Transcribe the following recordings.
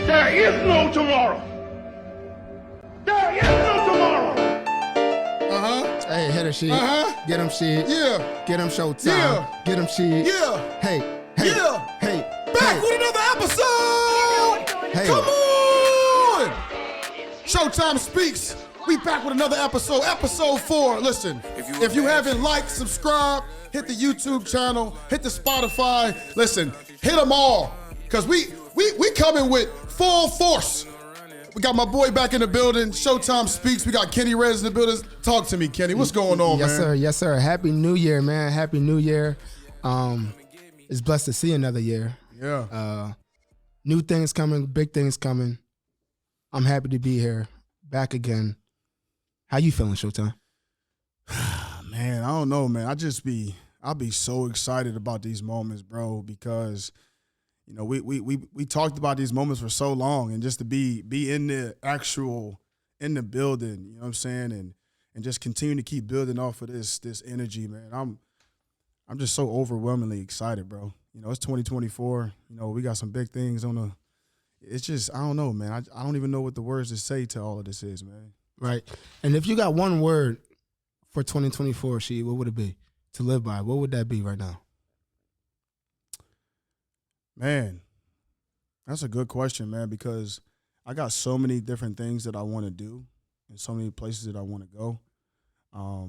There is no tomorrow. There is no tomorrow. Hey, hit her shit. Get him shit. Yeah. Get him ShowTime. Yeah. Get him shit. Yeah. Hey. Hey. Yeah. Hey. Back with another episode. Hey. Come on. ShowTimeSpeaks. We back with another episode. Episode 4. Listen, if you haven't liked, subscribe, hit the YouTube channel, hit the Spotify. Listen, hit them all. Because we coming with full force. We got my boy back in the building. ShowTimeSpeaks. We got Kenny Rez in the building. Talk to me, Kenny. What's going on, yes, man? Sir. Yes, sir. Happy New Year, man. Happy New Year. It's blessed to see another year. Yeah. New things coming, big things coming. I'm happy to be here, back again. How you feeling, ShowTime? Man, I don't know, man. I'll be so excited about these moments, bro, because you know, we talked about these moments for so long, and just to be in the building, you know what I'm saying, and just continue to keep building off of this energy, man. I'm just so overwhelmingly excited, bro. You know, it's 2024. You know, we got some big things on the. It's just, I don't know, man. I don't even know what the words to say to all of this is, man. Right. And if you got one word for 2024, She, what would it be to live by? What would that be right now? Man, that's a good question, man, because I got so many different things that I want to do and so many places that I want to go. I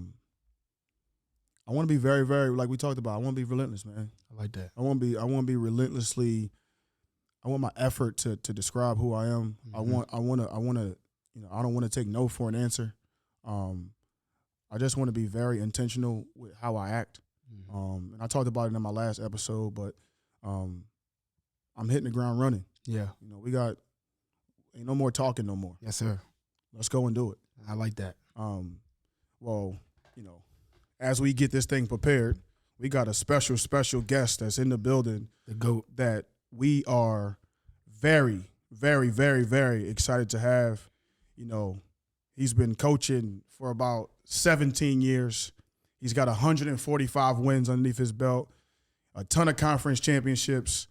want to be very, very, like we talked about, I want to be relentless, man. I like that. I want to be relentlessly, I want my effort to describe who I am. Mm-hmm. I want to, you know, I don't want to take no for an answer. I just want to be very intentional with how I act. Mm-hmm. And I talked about it in my last episode, but I'm hitting the ground running. Yeah. You know, ain't no more talking no more. Yes, sir. Let's go and do it. I like that. Well, you know, as we get this thing prepared, we got a special guest that's in the building. The GOAT. That we are very, very, very, very excited to have. You know, he's been coaching for about 17 years. He's got 145 wins underneath his belt, a ton of conference championships,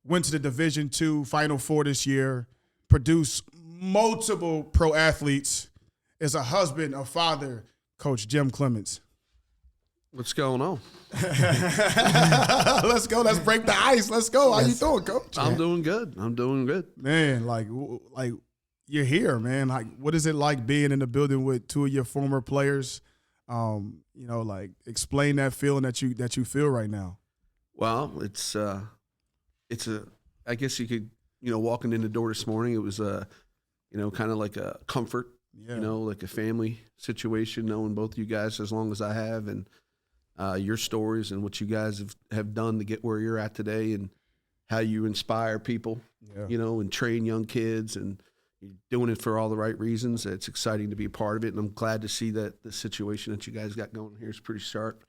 went to the Division II Final Four this year, produced multiple pro athletes, is a husband, a father, Coach Jim Clements. What's going on? Let's go. Let's break the ice. Let's go. How you doing, Coach? I'm doing good. Man, like you're here, man. Like, what is it like being in the building with two of your former players? You know, like, explain that feeling that you feel right now. Well, it's I guess you could, you know, walking in the door this morning, it was you know, kind of like a comfort, you know, like a family situation, knowing both you guys as long as I have, and your stories and what you guys have done to get where you're at today, and how you inspire people, you know, and train young kids, and you're doing it for all the right reasons. It's exciting to be a part of it, and I'm glad to see that the situation that you guys got going here is pretty sharp.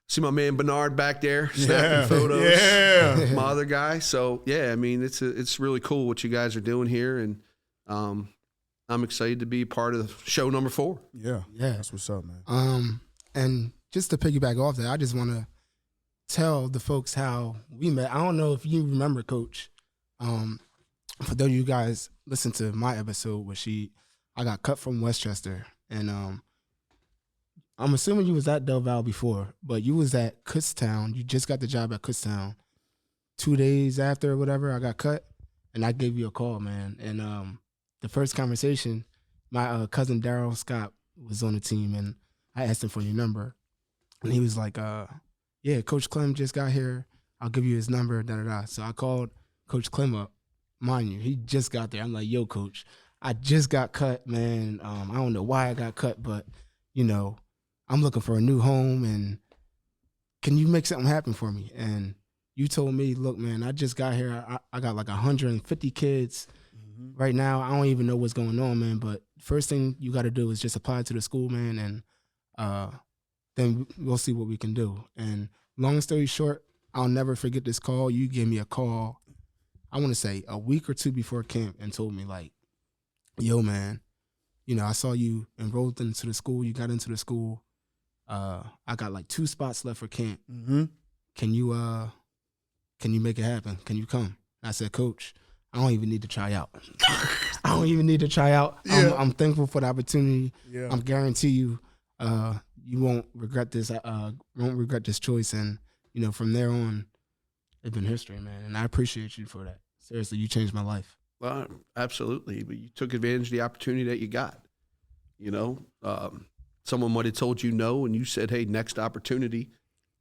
See my man Bernard back there snapping photos, my other guy. So yeah, I mean, it's really cool what you guys are doing here, and I'm excited to be part of show number 4. Yeah, that's what's up, man. And just to piggyback off that, I just want to tell the folks how we met. I don't know if you remember, Coach. For those of you guys listen to my episode where I got cut from Westchester, and I'm assuming you was at Del Valle before, but you was at Kutztown. You just got the job at Kutztown. 2 days after or whatever, I got cut, and I gave you a call, man. And the first conversation, my cousin Daryl Scott was on the team, and I asked him for your number. And he was like, yeah, Coach Clem just got here. I'll give you his number, da-da-da. So I called Coach Clem up. Mind you, he just got there. I'm like, yo, Coach, I just got cut, man. I don't know why I got cut, but, you know, I'm looking for a new home, and can you make something happen for me? And you told me, look, man, I just got here. I got like 150 kids. Right now, I don't even know what's going on, man, but first thing you got to do is just apply to the school, man, and then we'll see what we can do. And long story short, I'll never forget this call. You gave me a call, I want to say a week or two before camp, and told me, like, yo, man, you know, I saw you enrolled into the school. You got into the school. I got like 2 spots left for camp. Can you make it happen? Can you come? I said, Coach, I don't even need to try out. I don't even need to try out. Yeah. I'm thankful for the opportunity. Yeah. I'm guarantee you, you won't regret this. Won't regret this choice. And you know, from there on, it's been history, man. And I appreciate you for that. Seriously, you changed my life. Well, absolutely. But you took advantage of the opportunity that you got. You know, someone might have told you no, and you said, "Hey, next opportunity."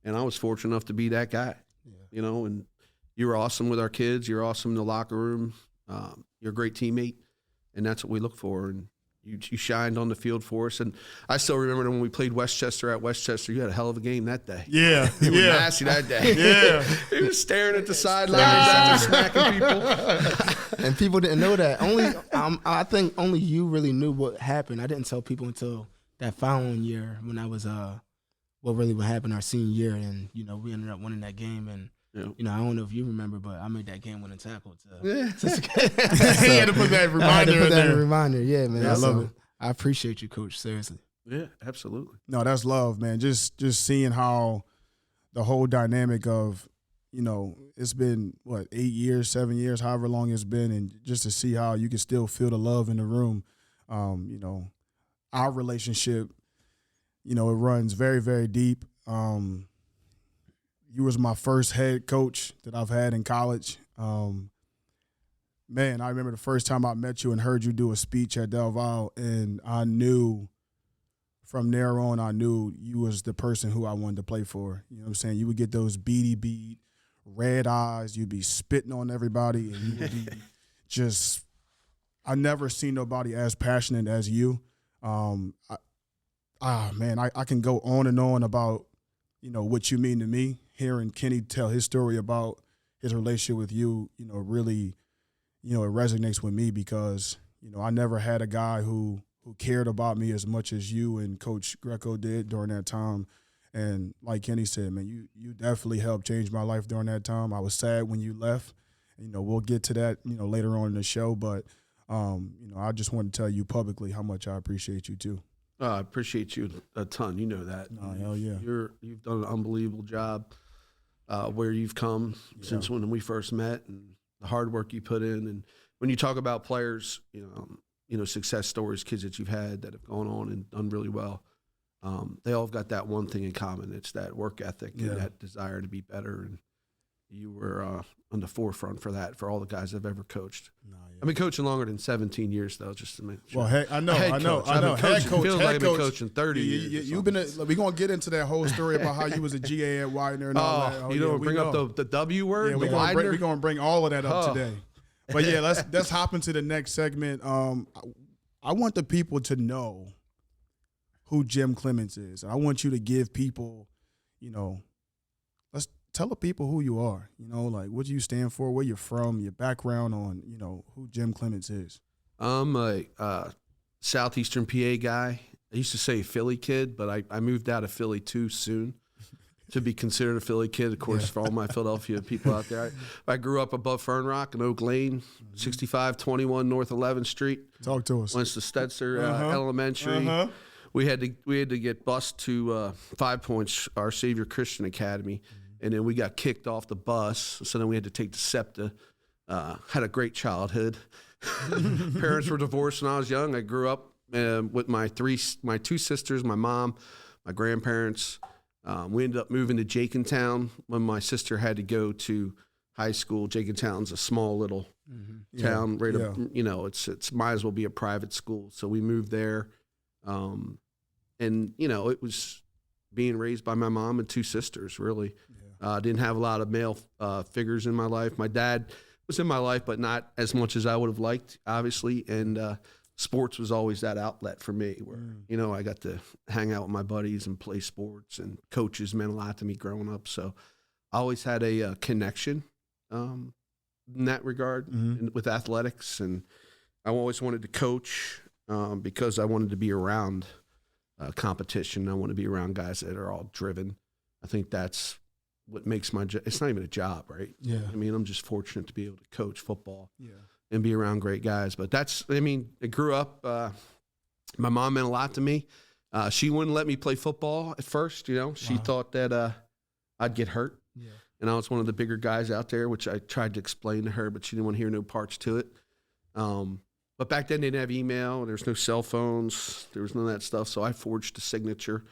And I was fortunate enough to be that guy. Yeah. You know, and you were awesome with our kids. You're awesome in the locker room. You're a great teammate, and that's what we look for. And you shined on the field for us. And I still remember when we played Westchester at Westchester. You had a hell of a game that day. Yeah, You were nasty that day. Yeah. You were staring at the sidelines after smacking people. And people didn't know that. I think only you really knew what happened. I didn't tell people until that following year when I was what happened our senior year, and you know we ended up winning that game. And you know I don't know if you remember, but I made that game winning tackle. He had to put that reminder in there. Reminder, yeah, man. Yeah, I love it. I appreciate you, Coach. Seriously. Yeah, absolutely. No, that's love, man. Just seeing how the whole dynamic of, you know, it's been, 8 years, 7 years, however long it's been, and just to see how you can still feel the love in the room. You know, our relationship, you know, it runs very, very deep. You was my first head coach that I've had in college. Man, I remember the first time I met you and heard you do a speech at Del Valle, and I knew from there on, I knew you was the person who I wanted to play for. You know what I'm saying? You would get those beady red eyes. You'd be spitting on everybody, and you would be just – I never seen nobody as passionate as you. Man, I can go on and on about, you know, what you mean to me. Hearing Kenny tell his story about his relationship with you, you know, really, you know, it resonates with me because, you know, I never had a guy who cared about me as much as you and Coach Greco did during that time. And like Kenny said, man, you definitely helped change my life during that time. I was sad when you left. You know, we'll get to that, you know, later on in the show. But, you know, I just want to tell you publicly how much I appreciate you too. I appreciate you a ton. You know that. Oh, hell yeah. You've done an unbelievable job where you've come since when we first met, and the hard work you put in. And when you talk about players, you know, success stories, kids that you've had that have gone on and done really well, they all have got that one thing in common. It's that work ethic and that desire to be better. And you were on the forefront for that for all the guys I've ever coached. I've been coaching longer than 17 years though, just to make sure. Well, hey, I know. Head coach. Feels like I've been coaching 30 years. You've been. We're gonna get into that whole story about how you was a GA at Widener and all that. Oh, you don't bring up the W word. Yeah, we're gonna bring all of that up today. But yeah, let's hop into the next segment. I want the people to know who Jim Clements is. I want you to give people, you know, let's tell the people who you are, you know, like what you stand for, where you're from, your background on, you know, who Jim Clements is. I'm a southeastern PA guy. I used to say Philly kid, but I moved out of Philly too soon to be considered a Philly kid, of course, for all my Philadelphia people out there. I grew up above Fern Rock in Oak Lane, 6521 North 11th Street. Talk to us. Went to Stetzer Elementary. We had to get bused to 5 Points, our Savior Christian Academy, and then we got kicked off the bus. So then we had to take the SEPTA. Had a great childhood. Parents were divorced when I was young. I grew up with my two sisters, my mom, my grandparents. We ended up moving to Jenkintown when my sister had to go to high school. Jenkintown's a small little town, right up, you know, it's might as well be a private school. So we moved there. And, you know, it was being raised by my mom and two sisters, really. Didn't have a lot of male figures in my life. My dad was in my life, but not as much as I would have liked, obviously. And sports was always that outlet for me where, you know, I got to hang out with my buddies and play sports, and coaches meant a lot to me growing up. So I always had a connection in that regard with athletics. And I always wanted to coach because I wanted to be around competition. I want to be around guys that are all driven. I think that's what makes my job. It's not even a job, right? Yeah. I mean, I'm just fortunate to be able to coach football and be around great guys. But that's, I mean, I grew up, my mom meant a lot to me. She wouldn't let me play football at first, you know. She thought that I'd get hurt. and I was one of the bigger guys out there, which I tried to explain to her, but she didn't want to hear no parts to it. But back then they didn't have email. There was no cell phones. There was none of that stuff. So I forged a signature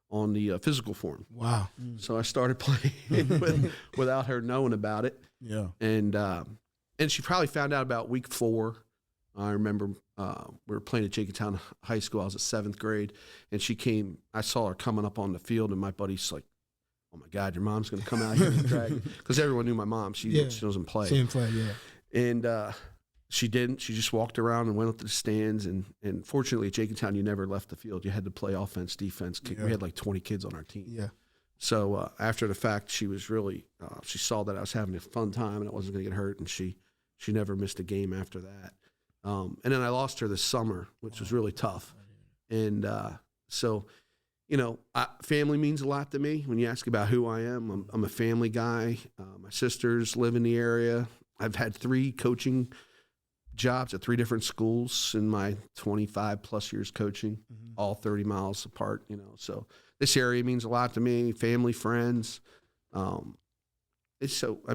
on the physical form. Wow. So I started playing without her knowing about it. Yeah. And she probably found out about week 4. I remember we were playing at Jenkintown High School. I was at 7th grade, and she came. I saw her coming up on the field, and my buddy's like, "Oh my God, your mom's going to come out here and drag you," because everyone knew my mom. She doesn't play. She didn't play, yeah. And she didn't. She just walked around and went up to the stands. And fortunately, at Jenkintown, you never left the field. You had to play offense, defense, kick. Yeah. We had like 20 kids on our team. Yeah. So after the fact, she was really she saw that I was having a fun time and I wasn't going to get hurt, and she never missed a game after that. And then I lost her this summer, which was really tough. And so, you know, family means a lot to me. When you ask about who I am, I'm a family guy. My sisters live in the area. I've had 3 coaching jobs at 3 different schools in my 25 plus years coaching, all 30 miles apart, you know. So this area means a lot to me, family, friends. That's who I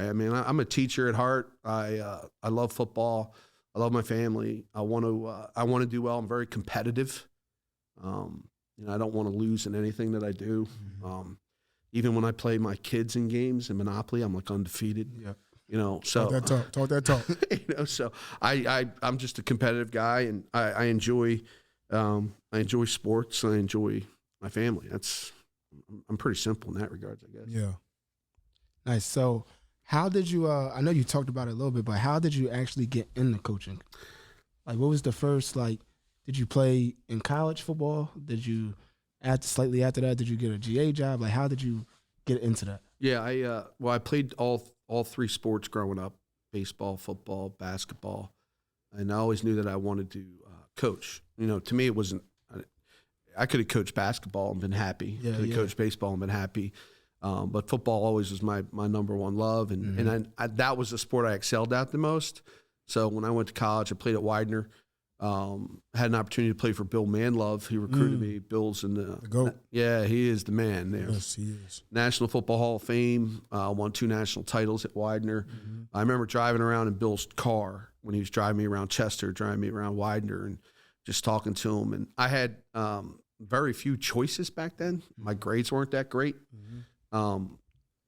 am. I mean, I'm a teacher at heart. I love football. I love my family. I want to do well. I'm very competitive. You know, I don't want to lose in anything that I do. Even when I play my kids in games in Monopoly, I'm like undefeated. Yeah. You know, so Talk that talk. you know, so I'm just a competitive guy, and I enjoy sports. And I enjoy my family. I'm pretty simple in that regard, I guess. Yeah. Nice. So how did you, I know you talked about it a little bit, but how did you actually get into coaching? Like, what was the first, did you play in college football? Did you, slightly after that, did you get a GA job? Like, how did you get into that? Yeah, I played all 3 sports growing up: baseball, football, basketball, and I always knew that I wanted to coach. You know, to me, it wasn't. I could have coached basketball and been happy. Yeah, could have coached baseball and been happy, but football always was my number one love, and I that was the sport I excelled at the most. So when I went to college, I played at Widener. Had an opportunity to play for Bill Manlove. He recruited me. Bill's in the GOAT. Yeah, he is the man there. Yes, he is. National Football Hall of Fame, won 2 national titles at Widener. I remember driving around in Bill's car when he was driving me around Chester, driving me around Widener, and just talking to him. And I had very few choices back then. My grades weren't that great,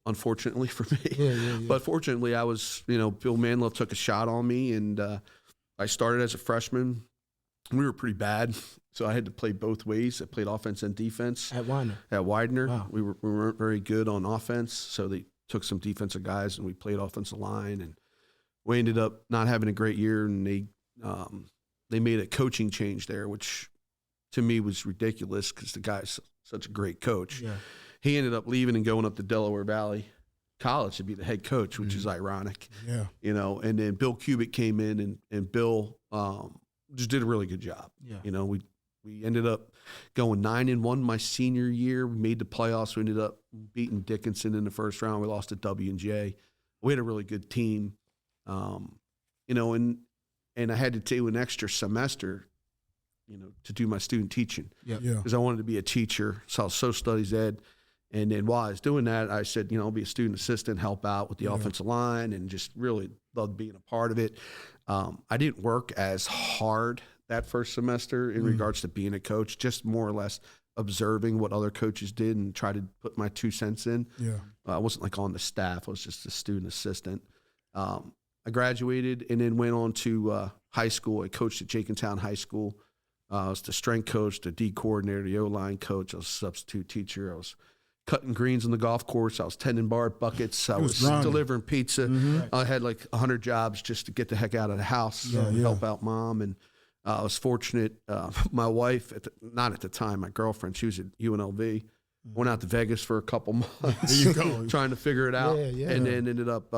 unfortunately for me. Yeah. But fortunately, I was, Bill Manlove took a shot on me, and I started as a freshman. We were pretty bad, so I had to play both ways. I played offense and defense. At Widener? At Widener. Wow. We weren't very good on offense, so they took some defensive guys, and we played offensive line. And we ended up not having a great year, and they made a coaching change there, which to me was ridiculous because the guy's such a great coach. Yeah. He ended up leaving and going up to Delaware Valley College to be the head coach, which is ironic. Yeah. And then Bill Cubitt came in, and Bill just did a really good job. Yeah. We ended up going 9-1 my senior year. We made the playoffs. We ended up beating Dickinson in the first round. We lost to W&J. We had a really good team. And I had to do an extra semester, to do my student teaching. Yeah. Because I wanted to be a teacher. So I was studies ed. And then while I was doing that, I said, I'll be a student assistant, help out with the offensive line, and just really loved being a part of it. I didn't work as hard that first semester in regards to being a coach, just more or less observing what other coaches did and try to put my 2 cents in. Yeah. I wasn't like on the staff. I was just a student assistant. I graduated and then went on to high school. I coached at Jenkintown High School. I was the strength coach, the D coordinator, the O-line coach. I was a substitute teacher. I was cutting greens on the golf course. I was tending bar buckets. I was delivering pizza. I had like 100 jobs just to get the heck out of the house, help out mom. And I was fortunate. My wife, not at the time, my girlfriend, she was at UNLV. Went out to Vegas for a couple months. There you go. Trying to figure it out. Yeah. And then ended up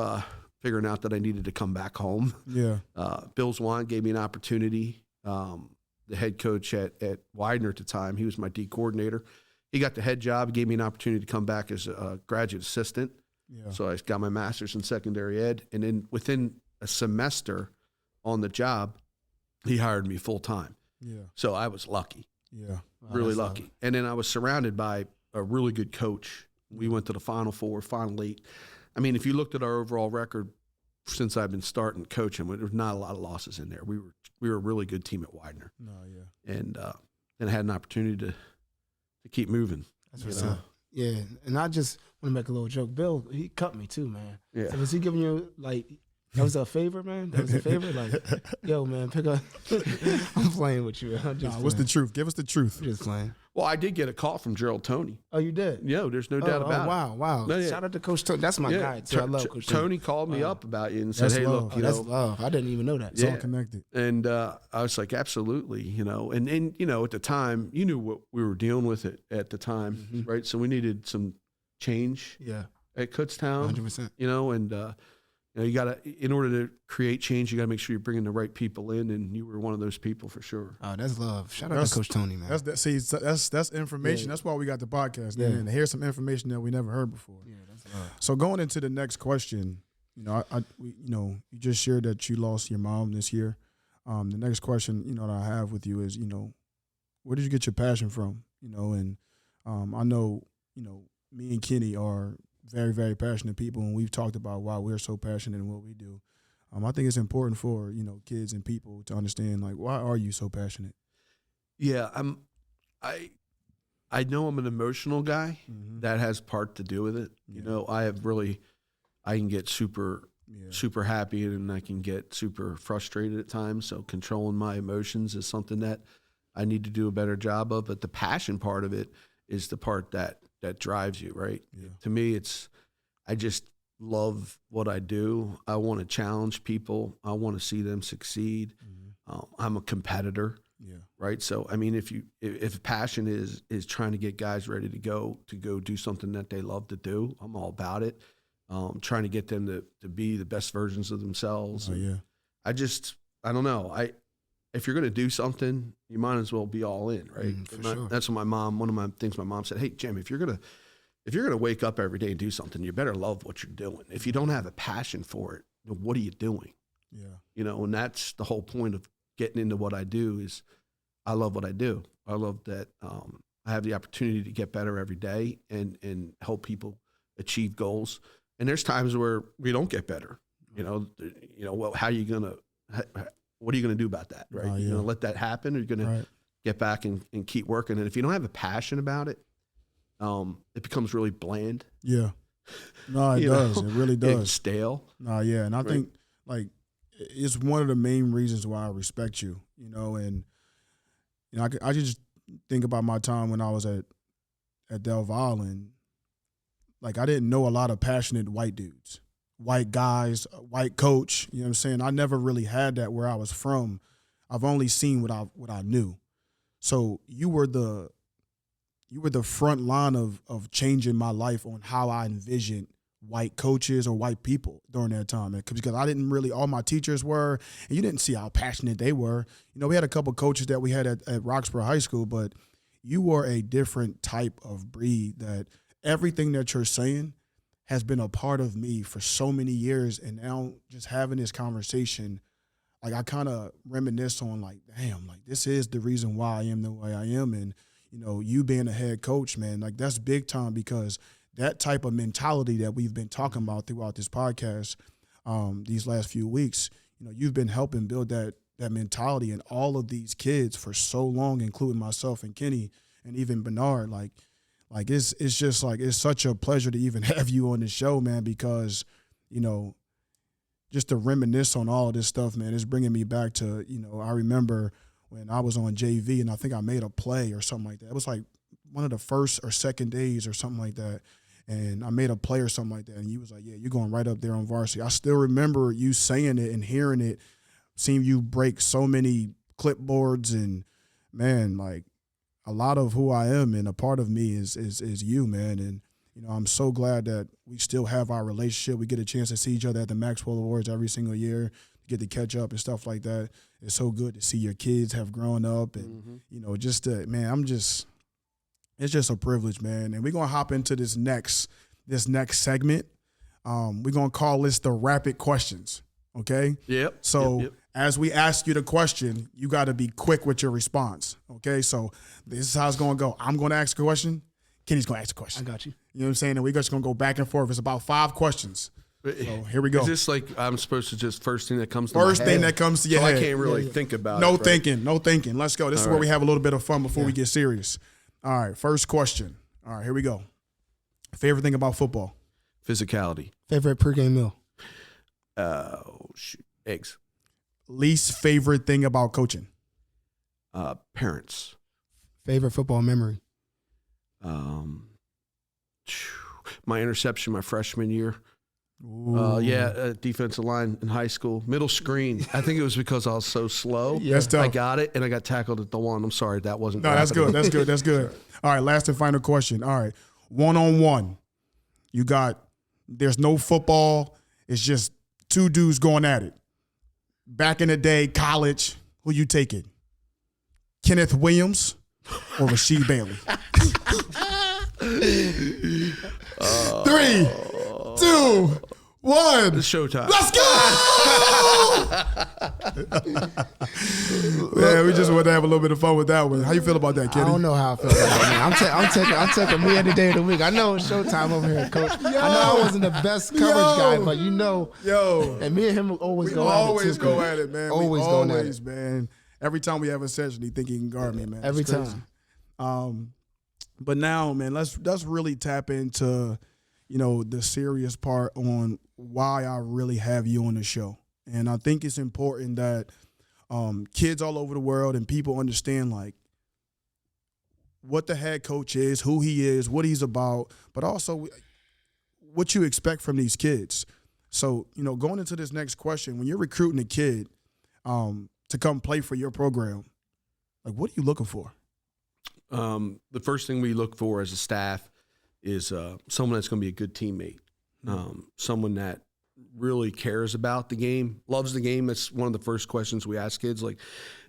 figuring out that I needed to come back home. Yeah. Bill Zwan gave me an opportunity. The head coach at Widener at the time, he was my D coordinator. He got the head job. He gave me an opportunity to come back as a graduate assistant. Yeah. So I got my master's in secondary ed. And then within a semester on the job, he hired me full time. Yeah. So I was lucky, Yeah. really lucky. And then I was surrounded by a really good coach We went to the Final Four, Final Eight. I mean, if you looked at our overall record since I've been starting coaching, there's not a lot of losses in there. We were a really good team at Widener. No, yeah. And I had an opportunity to keep moving. That's what's up. Yeah, and I just want to make a little joke. Bill, he cut me too, man. Yeah. So was he giving you, like, that was a favor, man? That was a favor? Like, yo, man, pick up. I'm playing with you. I'm just What's the truth? Give us the truth. I'm just playing. Well, I did get a call from Gerald Toney. Oh, you did? Yeah, there's no doubt about it. Wow. No, yeah. Shout out to Coach Tony. That's my guy, too. I love Coach Tony. Tony called me up about you and said, That's hey, love. look, That's love. I didn't even know that. It's all connected. And I was like, absolutely, and at the time, you knew what we were dealing with at the time, right? So we needed some change at Kutztown, 100%. And you got to, in order to create change, you got to make sure you're bringing the right people in, and you were one of those people for sure. Oh, that's love. Shout out to Coach Tony, man. That's information. That's why we got the podcast, man. To hear some information that we never heard before. Yeah, that's love. So going into the next question, you just shared that you lost your mom this year. The next question, that I have with you is, where did you get your passion from? And I know, me and Kenny are very, very passionate people, and we've talked about why we're so passionate in what we do. I think it's important for, kids and people to understand, like, why are you so passionate? Yeah, I know I'm an emotional guy. That has part to do with it. I can get super happy, and I can get super frustrated at times. So controlling my emotions is something that I need to do a better job of. But the passion part of it is the part that drives you, right? Yeah. To me, I just love what I do. I want to challenge people. I want to see them succeed. I'm a competitor. Yeah. Right. So, I mean, if passion is trying to get guys ready to go do something that they love to do, I'm all about it. Trying to get them to be the best versions of themselves. Oh, yeah. I don't know. If you're going to do something, you might as well be all in, right? Sure. That's what one of my things my mom said, hey, Jim, if you're going to wake up every day and do something, you better love what you're doing. If you don't have a passion for it, what are you doing? Yeah. And that's the whole point of getting into what I do is I love what I do. I love that I have the opportunity to get better every day and help people achieve goals. And there's times where we don't get better. Well, how are you going to what are you going to do about that, right? You're going to let that happen, or you're going to get back and keep working. And if you don't have a passion about it, it becomes really bland. Yeah. No, it does. It really does. It's stale. No, yeah. And I think, like, it's one of the main reasons why I respect you, and, I just think about my time when I was at Del Valle, and, like, I didn't know a lot of passionate white dudes. White guys, white coach, you know what I'm saying? I never really had that where I was from. I've only seen what I knew. So you were the front line of changing my life on how I envisioned white coaches or white people during that time. Because I didn't really, all my teachers were, and you didn't see how passionate they were. We had a couple of coaches that we had at Roxborough High School, but you were a different type of breed that everything that you're saying has been a part of me for so many years. And now just having this conversation, like, I kind of reminisce on, like, damn, like, this is the reason why I am the way I am. And, you being a head coach, man, like, that's big time, because that type of mentality that we've been talking about throughout this podcast these last few weeks, you've been helping build that mentality in all of these kids for so long, including myself and Kenny and even Bernard. Like it's just like, it's such a pleasure to even have you on the show, man, because, just to reminisce on all of this stuff, man, it's bringing me back to, I remember when I was on JV and I think I made a play or something like that. It was like one of the first or second days or something like that. And I made a play or something like that. And you was like, yeah, you're going right up there on varsity. I still remember you saying it and hearing it, seeing you break so many clipboards, and, man, like, a lot of who I am and a part of me is you, man. And, I'm so glad that we still have our relationship. We get a chance to see each other at the Maxwell Awards every single year, get to catch up and stuff like that. It's so good to see your kids have grown up, and, it's just a privilege, man. And we're going to hop into this next segment. We're going to call this the rapid questions. Okay? Yep. So as we ask you the question, you got to be quick with your response. Okay? So this is how it's going to go. I'm going to ask a question. Kenny's going to ask a question. I got you. You know what I'm saying? And we're just going to go back and forth. It's about 5 questions. So here we go. Is this like I'm supposed to just first thing that comes to First my thing head? that comes to your so head. I can't really think about No it. thinking. No thinking. Let's go. This is where we have a little bit of fun before we get serious. All right, first question. All right, here we go. Favorite thing about football? Physicality. Favorite pregame meal? Eggs. Least favorite thing about coaching? Parents. Favorite football memory? My interception my freshman year. Defensive line in high school. Middle screen. I think it was because I was so slow. That's tough. I got it, and I got tackled at the one. I'm sorry, that wasn't. No, that's good. That's good. That's good. All right, last and final question. All right, 1-on-1. You got. There's no football. It's just 2 dudes going at it. Back in the day, college. Who you taking? Kenneth Williams or Rasheed Bailey? 3, 2, 1. It's showtime. Let's go! Yeah, we just want to have a little bit of fun with that one. How you feel about that, I Kenny? don't know how I feel about that, man. I'm taking me any day of the week. I know it's showtime over here, Coach. I know I wasn't the best coverage guy, but and me and him always go at it. Always go at it, man. Always going at it, man. Every time we have a session, he think he can guard me, man. Every It's crazy. time. But now, man, let's really tap into, the serious part on why I really have you on the show. And I think it's important that kids all over the world and people understand, like, what the head coach is, who he is, what he's about, but also what you expect from these kids. So, going into this next question, when you're recruiting a kid to come play for your program, like, what are you looking for? The first thing we look for as a staff is someone that's going to be a good teammate, someone that really cares about the game, loves the game. That's one of the first questions we ask kids. Like,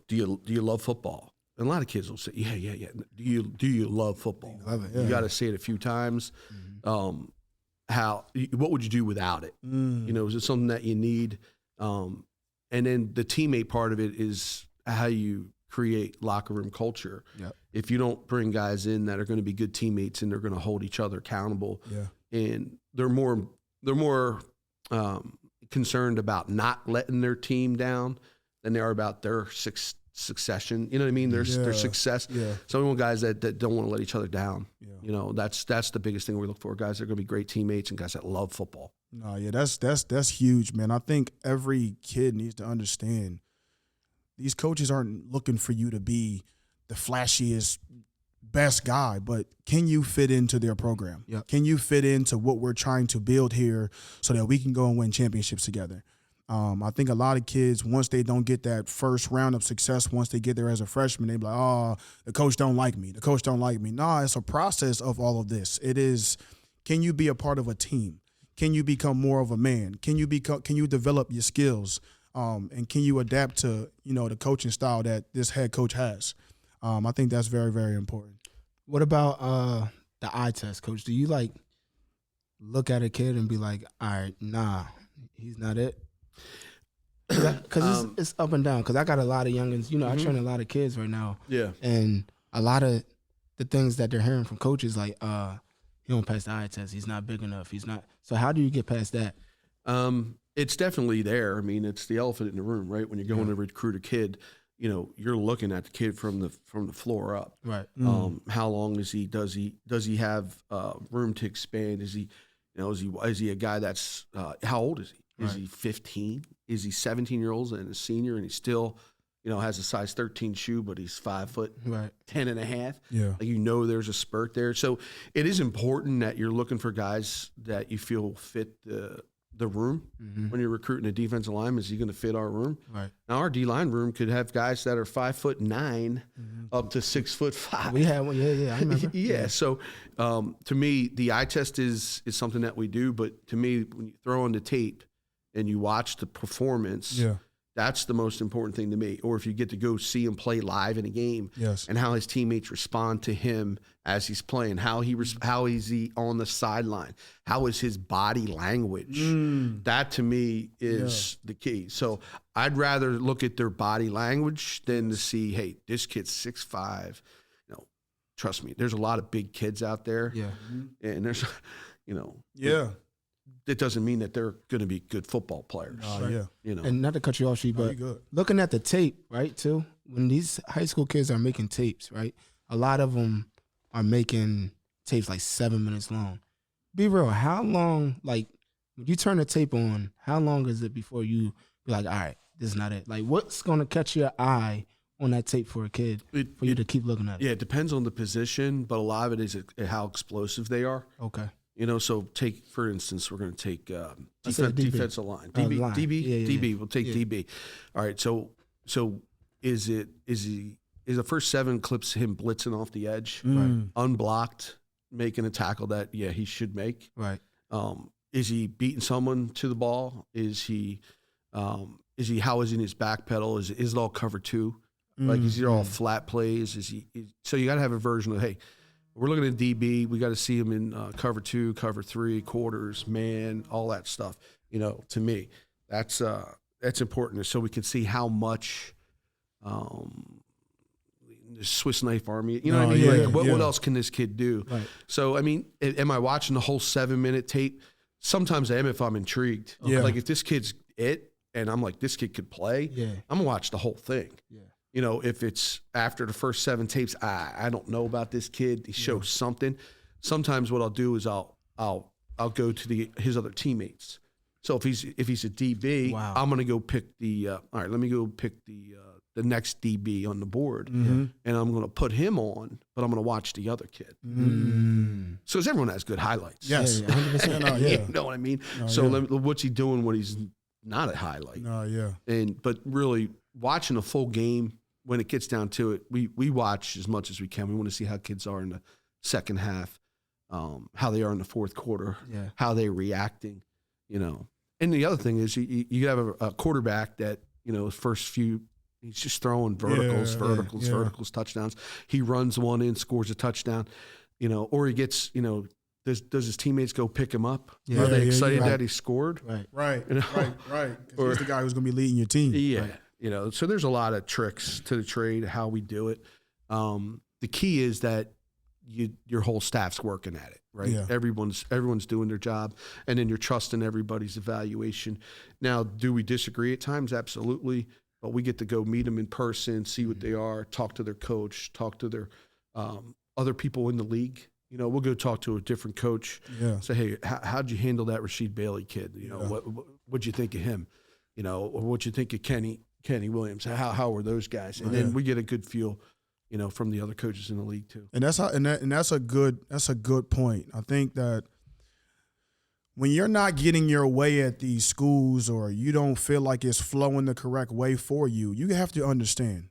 do you love football? And a lot of kids will say, yeah. Do you love football? Love it, yeah. You got to say it a few times. What would you do without it? Is it something that you need? And then the teammate part of it is how you create locker room culture. Yep. If you don't bring guys in that are going to be good teammates and they're going to hold each other accountable, and they're more concerned about not letting their team down than they are about their succession. You know what I mean? Their success. Yeah. So we want guys that don't want to let each other down. Yeah. That's the biggest thing we look for. Guys that are going to be great teammates and guys that love football. No, yeah, that's huge, man. I think every kid needs to understand these coaches aren't looking for you to be the flashiest, best guy, but can you fit into their program? Yep. Can you fit into what we're trying to build here so that we can go and win championships together? I think a lot of kids, once they don't get that first round of success, once they get there as a freshman, they be like, oh, the coach don't like me. The coach don't like me. No, it's a process of all of this. It is, can you be a part of a team? Can you become more of a man? Can you develop your skills? And can you adapt to, the coaching style that this head coach has? I think that's very, very important. What about the eye test, Coach? Do you look at a kid and be like, all right, nah, he's not it? Because it's up and down. Because I got a lot of youngins. I train a lot of kids right now. Yeah. And a lot of the things that they're hearing from coaches, like, he don't pass the eye test. He's not big enough. He's not. So how do you get past that? It's definitely there. I mean, it's the elephant in the room, right? When you're going to recruit a kid, you're looking at the kid from the floor up. Right. How long does he have room to expand? Is he, is he a guy that's how old is he? Is he 15? Is he 17-year-old and a senior and he still, has a size 13 shoe, but he's 5'10" and a half? Yeah. There's a spurt there. So it is important that you're looking for guys that you feel fit the room. When you're recruiting a defensive lineman. Is he going to fit our room? Right. Now our D-line room could have guys that are 5'9" up to 6'5". We had one. Yeah. I remember. Yeah. So to me, the eye test is something that we do. But to me, when you throw on the tape and you watch the performance, that's the most important thing to me. Or if you get to go see him play live in a game, and how his teammates respond to him as he's playing, how is he on the sideline, how is his body language? That to me is the key. So I'd rather look at their body language than to see, hey, this kid's 6'5", trust me, there's a lot of big kids out there. Yeah. And there's, you know, it doesn't mean that they're going to be good football players. Yeah. You know, And not to cut you off, Sheet, but looking at the tape, right, too, when these high school kids are making tapes, right, a lot of them are making tapes like 7 minutes long. Be real, how long, like, when you turn the tape on, how long is it before you be like, all right, this is not it? Like, what's going to catch your eye on that tape for a kid for you to keep looking at it? Yeah, it depends on the position, but a lot of it is how explosive they are. Okay. You know, so take, for instance, we're going to take defensive line. Line. DB. We'll take DB. All right, so is the first 7 clips him blitzing off the edge, unblocked, making a tackle that, he should make? Right. Is he beating someone to the ball? Is he how is he in his back pedal? Is it all cover 2? Like, is he all flat plays? So you got to have a version of, hey, we're looking at DB. We got to see him in cover 2, cover 3, quarters, man, all that stuff. You know, to me, that's important, so we can see how much the Swiss knife army. You know what I mean? Like, what else can this kid do? Right. So, I mean, am I watching the whole 7-minute tape? Sometimes I am if I'm intrigued. Yeah. Like, if this kid's it, and I'm like, this kid could play. Yeah. I'm gonna watch the whole thing. Yeah. You know, if it's after the first 7 tapes, I don't know about this kid. He shows something. Sometimes what I'll do is I'll go to his other teammates. So if he's a DB, I'm gonna go pick the all right. Let me go pick the next DB on the board, and I'm gonna put him on, but I'm gonna watch the other kid. So everyone has good highlights. Yes, 100%. You know what I mean? What's he doing when he's not a highlight? But really watching a full game. When it gets down to it, we watch as much as we can. We want to see how kids are in the second half, how they are in the fourth quarter, how they're reacting, you know. And the other thing is you have a quarterback that, you know, his first few, he's just throwing verticals, touchdowns. He runs one in, scores a touchdown, you know, or he gets, you know, does his teammates go pick him up? Are they excited that he scored? Right. You know? Right. Because he's the guy who's going to be leading your team. Yeah. Right. You know, so there's a lot of tricks to the trade, how we do it. The key is that your whole staff's working at it, right? Yeah. Everyone's doing their job, and then you're trusting everybody's evaluation. Now, do we disagree at times? Absolutely, but we get to go meet them in person, see what they are, talk to their coach, talk to their other people in the league. You know, we'll go talk to a different coach. Yeah. Say, hey, how'd you handle that Rasheed Bailey kid? You know, what'd you think of him? You know, or what'd you think of Kenny Williams? How were those guys? And then we get a good feel, you know, from the other coaches in the league too. And that's a good point. I think that when you're not getting your way at these schools, or you don't feel like it's flowing the correct way for you, you have to understand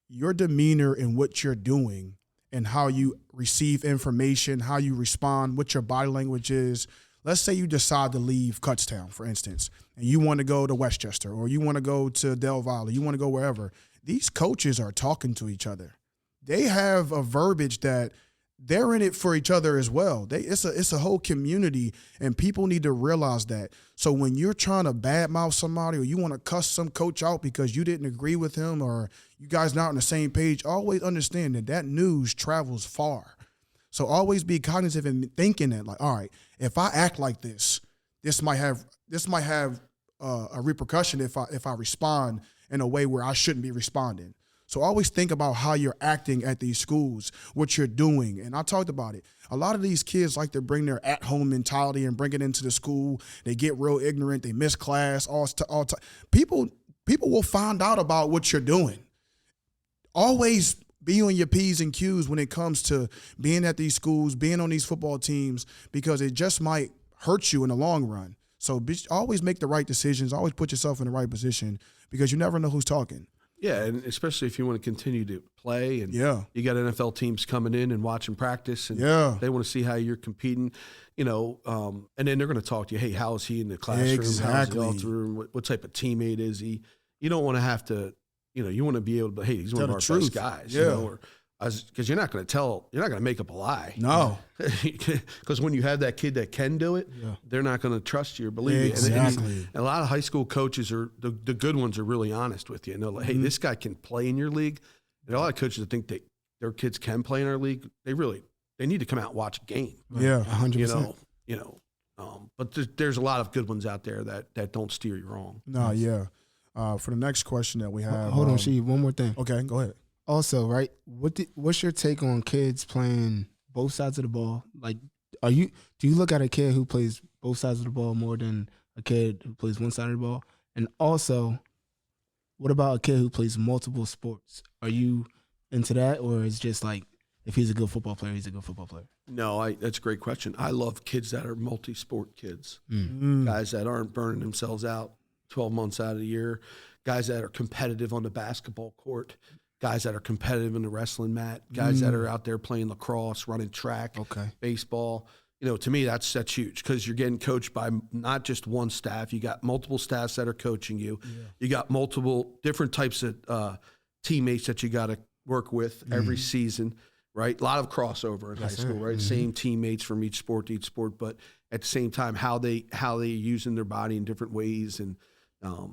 your demeanor and what you're doing and how you receive information, how you respond, what your body language is. Let's say you decide to leave Kutztown, for instance, and you want to go to Westchester, or you want to go to Del Valle, you want to go wherever. These coaches are talking to each other. They have a verbiage that they're in it for each other as well. It's a whole community, and people need to realize that. So when you're trying to badmouth somebody, or you want to cuss some coach out because you didn't agree with him, or you guys not on the same page, always understand that news travels far. So always be cognitive and thinking that, like, all right, if I act like this might have a repercussion if I respond in a way where I shouldn't be responding. So always think about how you're acting at these schools, what you're doing. And I talked about it. A lot of these kids like to bring their at-home mentality and bring it into the school. They get real ignorant. They miss class. People will find out about what you're doing. Always be on your P's and Q's when it comes to being at these schools, being on these football teams, because it just might hurt you in the long run. So always make the right decisions. Always put yourself in the right position, because you never know who's talking. Yeah, and especially if you want to continue to play, and you got NFL teams coming in and watching practice, and they want to see how you're competing, you know, and then they're going to talk to you. Hey, how is he in the classroom? Exactly. How is he off the room? What type of teammate is he? You don't want to have to, you know, you want to be able to, hey, he's one of our best guys, you know, because you're not going to make up a lie. No. Because when you have that kid that can do it, they're not going to trust you or believe you. And a lot of high school coaches are, the good ones are really honest with you. And they're like, hey, this guy can play in your league. And a lot of coaches think their kids can play in our league, they need to come out and watch a game. Yeah, 100%. But there's a lot of good ones out there that don't steer you wrong. No, yeah. For the next question that we have, Hold on, Sheev, one more thing. Okay, go ahead. Also, right, what's your take on kids playing both sides of the ball? Like, do you look at a kid who plays both sides of the ball more than a kid who plays one side of the ball? And also, what about a kid who plays multiple sports? Are you into that, or is just like, if he's a good football player, he's a good football player? No, that's a great question. I love kids that are multi-sport kids, guys that aren't burning themselves out 12 months out of the year, guys that are competitive on the basketball court, guys that are competitive in the wrestling mat, guys that are out there playing lacrosse, running track, baseball. To me, that's huge because you're getting coached by not just one staff. You got multiple staffs that are coaching you. Yeah. You got multiple different types of teammates that you got to work with every season, right? A lot of crossover in high school, right? Same teammates from each sport to each sport, but at the same time, how they using their body in different ways. And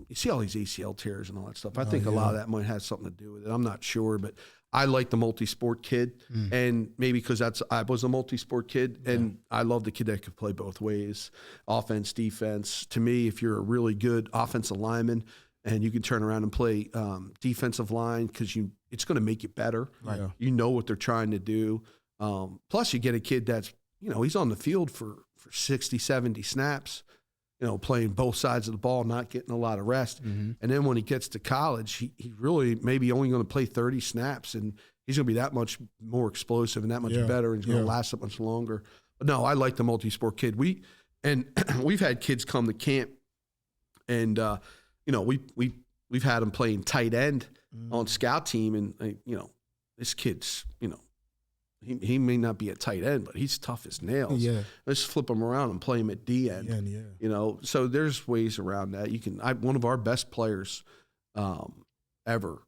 you see all these ACL tears and all that stuff. I think a lot of that might have something to do with it. I'm not sure, but I like the multi-sport kid, and maybe because I was a multi-sport kid, and I love the kid that could play both ways, offense, defense. To me, if you're a really good offensive lineman and you can turn around and play defensive line, because it's going to make you better. Right. You know what they're trying to do. Plus, you get a kid that's he's on the field for 60, 70 snaps. Playing both sides of the ball, not getting a lot of rest. And then when he gets to college, he really maybe only going to play 30 snaps, and he's going to be that much more explosive and that much better, and he's going to last that much longer. But no, I like the multi-sport kid. We've had kids come to camp, and we've had them playing tight end on scout team, and this kid's He may not be a tight end, but he's tough as nails. Yeah. Let's flip him around and play him at D end. So there's ways around that. One of our best players ever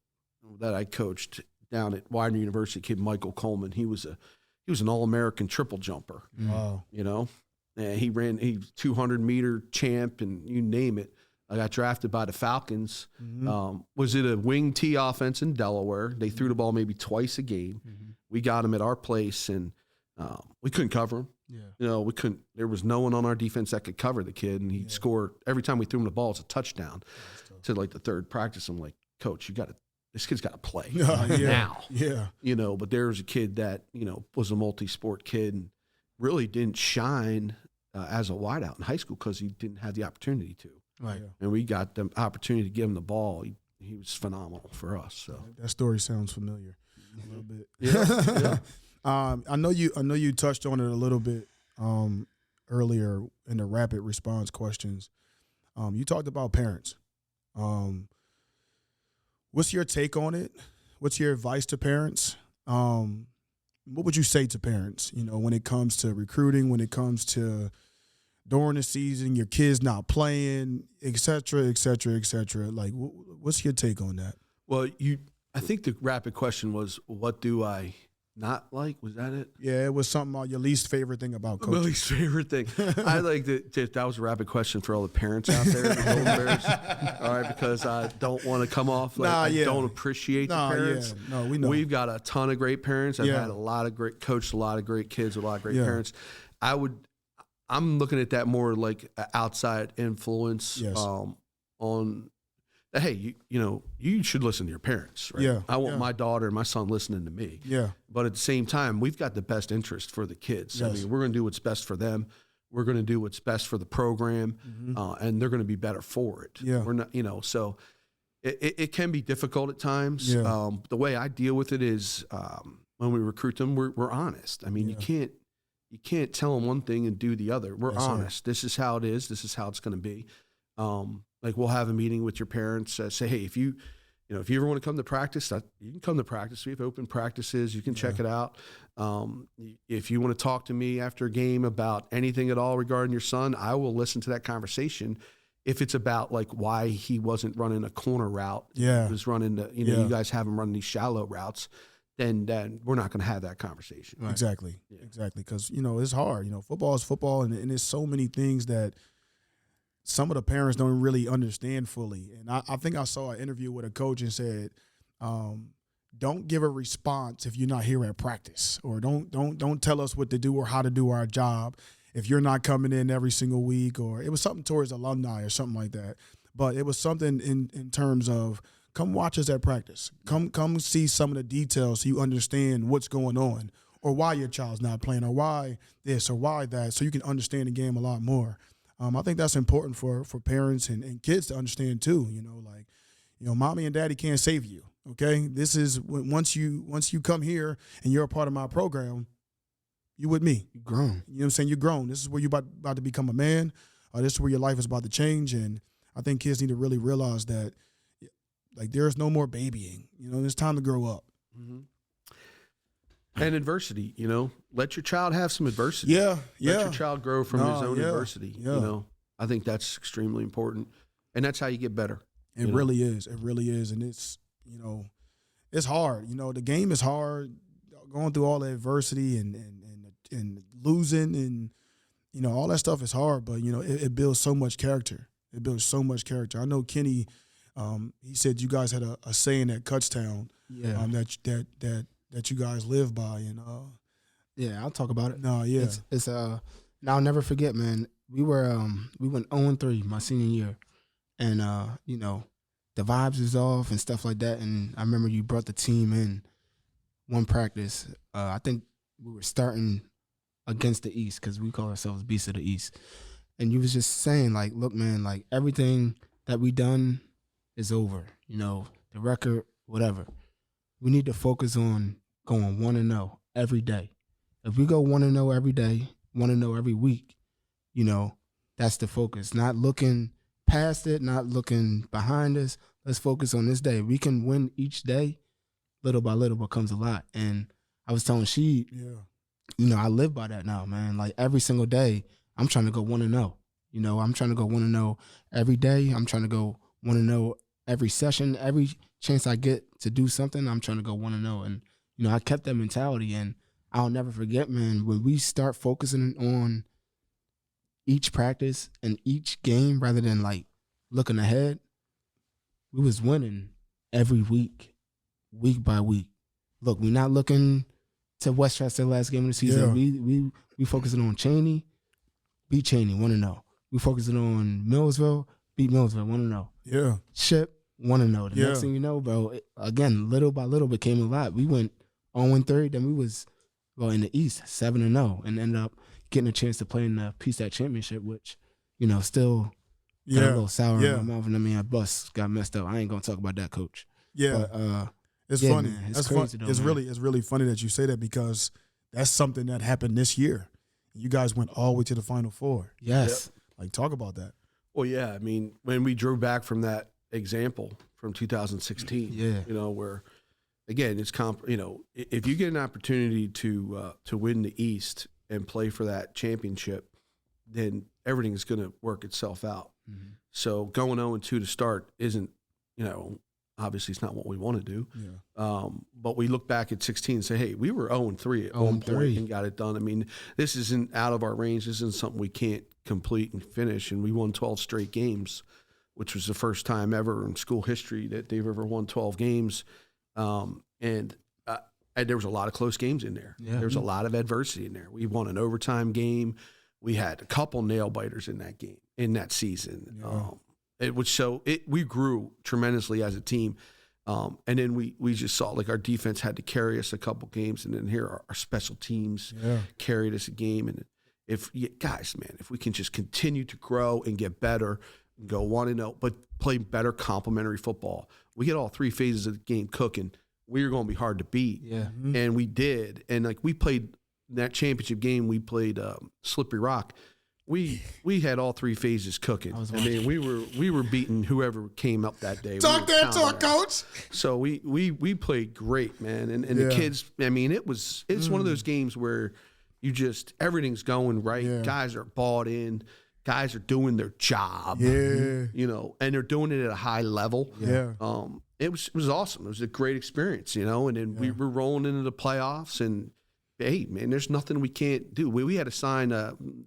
that I coached down at Widener University, kid Michael Coleman. He was an All-American triple jumper. Wow. And he 200-meter champ, and you name it. I got drafted by the Falcons. Was it a wing T offense in Delaware? They threw the ball maybe twice a game. We got him at our place, and we couldn't cover him. Yeah. We couldn't. There was no one on our defense that could cover the kid, and he'd score every time we threw him the ball. It's a touchdown. To like the third practice, I'm like, Coach, this kid's got to play now. Yeah. But there was a kid that was a multi-sport kid and really didn't shine as a wideout in high school because he didn't have the opportunity to. Right. And we got the opportunity to give him the ball. He was phenomenal for us. So that story sounds familiar a little bit. Yeah. I know you touched on it a little bit earlier in the rapid response questions. You talked about parents. What's your take on it? What's your advice to parents? What would you say to parents, when it comes to recruiting, when it comes to during the season, your kids not playing, et cetera, et cetera, et cetera? Like, what's your take on that? Well, I think the rapid question was, what do I not like? Was that it? Yeah, it was something about your least favorite thing about coaching. My least favorite thing. I like that was a rapid question for all the parents out there, the Golden Bears. All right, because I don't want to come off like I don't appreciate the parents. Yeah. No, we know. We've got a ton of great parents. I've had coached a lot of great kids with a lot of great parents. I'm looking at that more like outside influence on, hey, you should listen to your parents, right? Yeah. I want my daughter and my son listening to me. Yeah. But at the same time, we've got the best interest for the kids. Yes. I mean, we're going to do what's best for them. We're going to do what's best for the program, and they're going to be better for it. Yeah. We're not, so it can be difficult at times. Yeah. The way I deal with it is when we recruit them, we're honest. I mean, you can't tell them one thing and do the other. We're honest. Right. This is how it is. This is how it's going to be. Like we'll have a meeting with your parents. Say, hey, if you ever want to come to practice, you can come to practice. We have open practices. You can check it out. If you want to talk to me after a game about anything at all regarding your son, I will listen to that conversation. If it's about like why he wasn't running a corner route, he was running you guys have him running these shallow routes. Then we're not going to have that conversation. Right. Exactly. Because, it's hard. Football is football, and there's so many things that some of the parents don't really understand fully. And I think I saw an interview with a coach and said, don't give a response if you're not here at practice, or don't tell us what to do or how to do our job if you're not coming in every single week. Or it was something towards alumni or something like that. But it was something in terms of, come watch us at practice. Come see some of the details so you understand what's going on, or why your child's not playing, or why this or why that, so you can understand the game a lot more. I think that's important for parents and kids to understand too. Mommy and daddy can't save you. Okay, this is once you come here and you're a part of my program, you with me. You're grown. You know what I'm saying? You're grown. This is where you're about to become a man. This is where your life is about to change. And I think kids need to really realize that, like, there's no more babying. It's time to grow up. Mm-hmm. And adversity, let your child have some adversity. Yeah. Let your child grow from his own adversity. Yeah. I think that's extremely important. And that's how you get better. It really is. It really is. And it's, it's hard. The game is hard, going through all the adversity and losing and, all that stuff is hard. But, it builds so much character. It builds so much character. I know Kenny, he said you guys had a saying at Cutstown that you guys live by. And yeah, I'll talk about it. No, yeah. It's now I'll never forget, man. We went 0-3 my senior year. And the vibes was off and stuff like that. And I remember you brought the team in one practice. I think we were starting against the East, because we call ourselves Beasts of the East. And you was just saying, like, look, man, like, everything that we done is over. The record, whatever. We need to focus on going 1-0 every day. If we go 1-0 every day, 1-0 every week, that's the focus. Not looking past it, not looking behind us. Let's focus on this day. We can win each day. Little by little becomes a lot. And I was telling she, I live by that now, man. Like, every single day, I'm trying to go 1-0. I'm trying to go 1-0 every day. I'm trying to go 1-0 every session. Every chance I get to do something, I'm trying to go 1-0. And, I kept that mentality. And I'll never forget, man, when we start focusing on each practice and each game rather than, like, looking ahead, we was winning every week by week. Look, we're not looking to Westchester last game of the season. Yeah. We focusing on Cheney, beat Cheney, 1-0. We focusing on Millsville, beat Millsville, 1-0. Yeah. Ship, 1-0. The next thing you know, bro, again, little by little became a lot. We went 0-3, then we was, in the East, 7-0, and ended up getting a chance to play in the PSAT championship, which, still got a little sour in my mouth. And my bus got messed up. I ain't gonna talk about that, coach. Yeah. But, it's funny. Man, That's crazy fun. though, It's man. really funny that you say that, because that's something that happened this year. You guys went all the way to the Final Four. Yes. Like, talk about that. Well, yeah. I mean, when we drove back from that example from 2016, where, again, it's if you get an opportunity to win the East and play for that championship, then everything's going to work itself out. Mm-hmm. So going 0-2 to start isn't, obviously it's not what we want to do. Yeah. But we look back at 16 and say, hey, we were 0-3 at one point and got it done. I mean, this isn't out of our range. This isn't something we can't complete and finish. And we won 12 straight games, which was the first time ever in school history that they've ever won 12 games. And there was a lot of close games in there. Yeah. There was a lot of adversity in there. We won an overtime game. We had a couple nail biters in that game, in that season. Yeah. We grew tremendously as a team. And then we just saw, like, our defense had to carry us a couple games, and then here our special teams carried us a game. And if we can just continue to grow and get better and go 1-0, but play better complementary football, we get all three phases of the game cooking, we're going to be hard to beat. Yeah. Mm-hmm. And we did. And, like, we played that championship game, we played Slippery Rock. We had all three phases cooking. I mean, we were beating whoever came up that day. Talk coach. So we played great, man. And the kids, I mean, it's one of those games where you just, everything's going right. Yeah. Guys are bought in. Guys are doing their job. Yeah. And they're doing it at a high level. Yeah. It was awesome. It was a great experience, and then we were rolling into the playoffs, and hey, man, there's nothing we can't do. We had to sign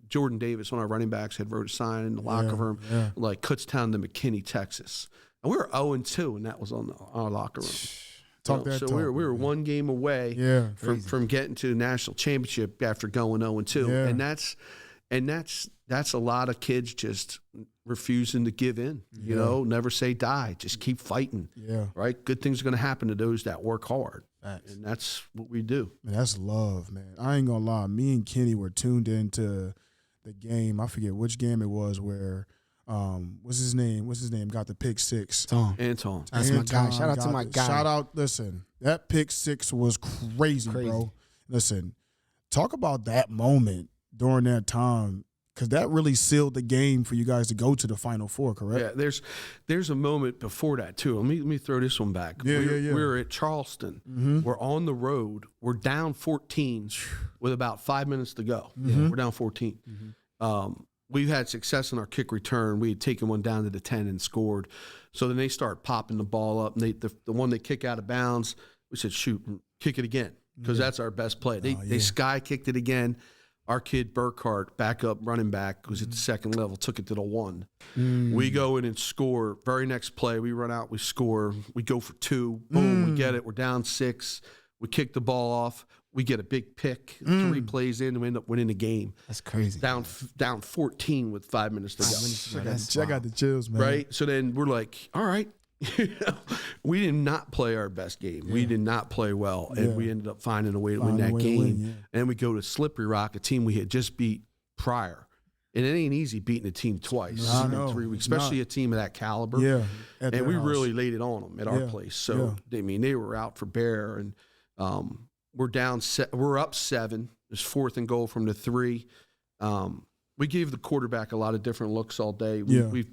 Jordan Davis, one of our running backs, had wrote a sign in the locker room, like Kutztown to McKinney, Texas. And we were 0-2, and that was on our locker room. Talk that so talk. we were one game away from getting to the national championship after going 0-2. Yeah. And that's a lot of kids just refusing to give in, you know, never say die, just keep fighting. Yeah. Right? Good things are going to happen to those that work hard. Facts. And that's what we do. Man, that's love, man. I ain't gonna lie. Me and Kenny were tuned into the game. I forget which game it was where what's his name? Got the pick six. Anton. That's my guy. Shout out to my guy. Shout out, listen, that pick six was crazy, bro. Listen, talk about that moment during that time. Because that really sealed the game for you guys to go to the Final Four, correct? Yeah, there's a moment before that, too. Let me throw this one back. We're at Charleston. Mm-hmm. We're on the road. We're down 14 with about 5 minutes to go. Mm-hmm. We're down 14. Mm-hmm. We've had success in our kick return. We had taken one down to the 10 and scored. So then they start popping the ball up. And the one they kick out of bounds, we said, shoot, kick it again, because that's our best play. They sky kicked it again. Our kid Burkhart, backup running back, who's at the second level, took it to the 1. We go in and score. Very next play, we run out, we score. We go for 2. Boom, we get it. We're down 6. We kick the ball off. We get a big pick. 3 plays in, and we end up winning the game. That's crazy. Down 14 with 5 minutes to go. I got the chills, man. Right? So then we're like, all right. We did not play our best game. We did not play well, and we ended up finding a way to win that game. And we go to Slippery Rock, a team we had just beat prior. And it ain't easy beating a team twice in 3 weeks, especially a team of that caliber. Yeah, and we really laid it on them at our place. So I mean, they were out for bear, and we're up 7. There's 4th and goal from the 3. We gave the quarterback a lot of different looks all day. We've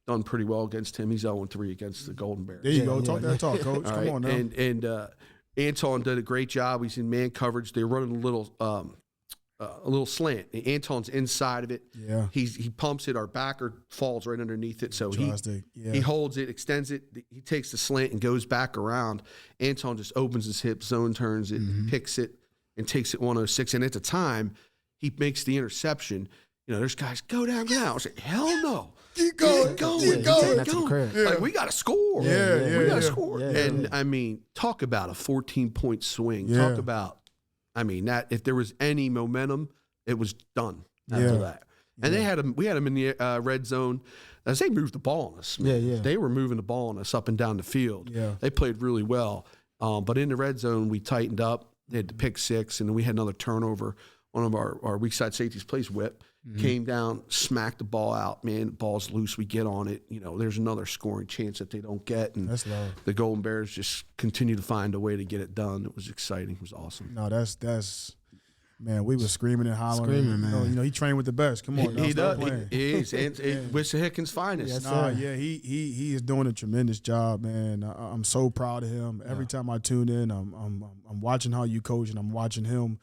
done pretty well against him. He's 0-3 against the Golden Bears. There you go. Talk that talk, Coach. All Come on now. And Anton did a great job. He's in man coverage. They're running a little slant. Anton's inside of it. Yeah. He pumps it. Our backer falls right underneath it. So he holds it, extends it. He takes the slant and goes back around. Anton just opens his hips, zone turns it, picks it, and takes it 106. And at the time, he makes the interception. You know, there's guys, go down. I was like, hell no. Keep going. Keep going. Like, we got to score. Yeah, we got to score. Yeah, and, I mean, talk about a 14-point swing. Yeah. Talk about, I mean, that if there was any momentum, it was done after that. And we had them in the red zone. As they moved the ball on us. They were moving the ball on us up and down the field. Yeah. They played really well. But in the red zone, we tightened up. They had the pick 6, and then we had another turnover. One of our weak side safeties plays whip. Came down, smacked the ball out. Man, the ball's loose. We get on it. You know, there's another scoring chance that they don't get. And that's love. The Golden Bears just continue to find a way to get it done. It was exciting. It was awesome. No, that's man. We were screaming and hollering. Screaming, man. You know, he trained with the best. Come on, he does. He is. And Mr. Hickens' finest. He is doing a tremendous job, man. I'm so proud of him. Every time I tune in, I'm watching how you coach, and I'm watching him.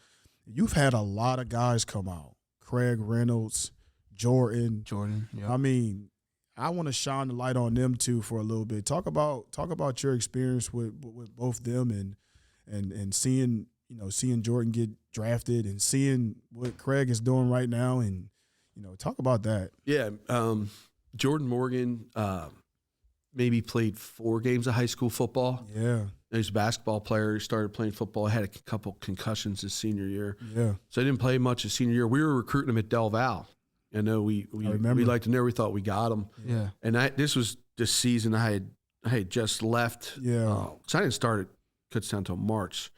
You've had a lot of guys come out. Craig Reynolds, Jordan. Yeah. I mean, I want to shine the light on them too for a little bit. Talk about your experience with both them and seeing Jordan get drafted and seeing what Craig is doing right now, and talk about that. Yeah, Jordan Morgan maybe played 4 games of high school football. Yeah. He's a basketball player. He started playing football. Had a couple concussions his senior year. Yeah. So I didn't play much his senior year. We were recruiting him at Del Val. I know we liked him there. We thought we got him. Yeah. And this was the season I had just left. Yeah. So I didn't start at Kutztown until March.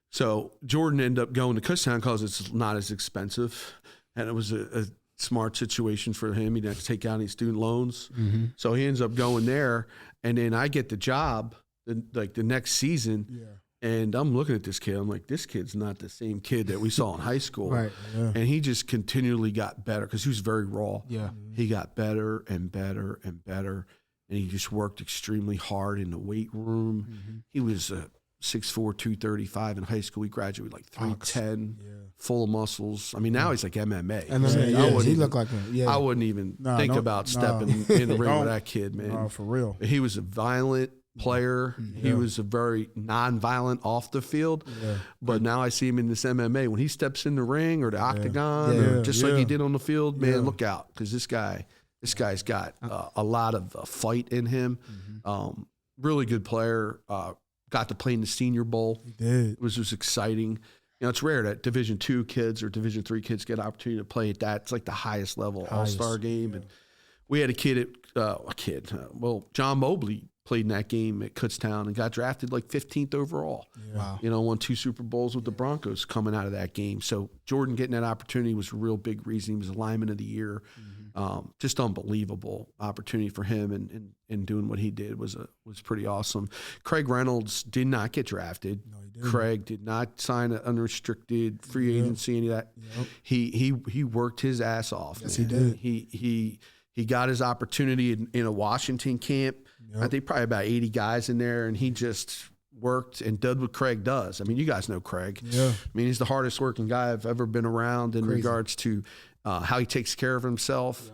So Jordan ended up going to Kutztown because it's not as expensive. And it was a smart situation for him. He didn't have to take out any student loans. Mm-hmm. So he ends up going there. And then I get the job the next season. Yeah. And I'm looking at this kid. I'm like, this kid's not the same kid that we saw in high school. Right. Yeah. And he just continually got better because he was very raw. Yeah. He got better and better and better. And he just worked extremely hard in the weight room. Mm-hmm. He was 6'4", 235 in high school. He graduated like 310, full of muscles. I mean, now he's like MMA. He looked like him. Yeah. I wouldn't even think about stepping in the ring with that kid, man. No, for real. He was a violent player. Yeah. He was a very non-violent off the field. Yeah. But now I see him in this MMA. When he steps in the ring or the octagon, or just like he did on the field, man, look out, because this guy's got a lot of fight in him. Mm-hmm. Really good player. got to play in the Senior Bowl. He did. It was exciting. You know, it's rare that Division II kids or Division III kids get an opportunity to play at that. It's like the highest level all-star game. And we had a kid well, John Mobley played in that game at Kutztown and got drafted like 15th overall. Yeah. Wow. You know, won 2 Super Bowls with the Broncos coming out of that game. So Jordan getting that opportunity was a real big reason. He was a lineman of the year. Just unbelievable opportunity for him, and doing what he did was pretty awesome. Craig Reynolds did not get drafted. No, he didn't. Craig did not sign an unrestricted free agency, any of that. Yep. He worked his ass off. Yes, man. he did. He got his opportunity in a Washington camp. Yep. I think probably about 80 guys in there, and he just worked and did what Craig does. I mean, you guys know Craig. Yeah. I mean, he's the hardest working guy I've ever been around in regards to how he takes care of himself,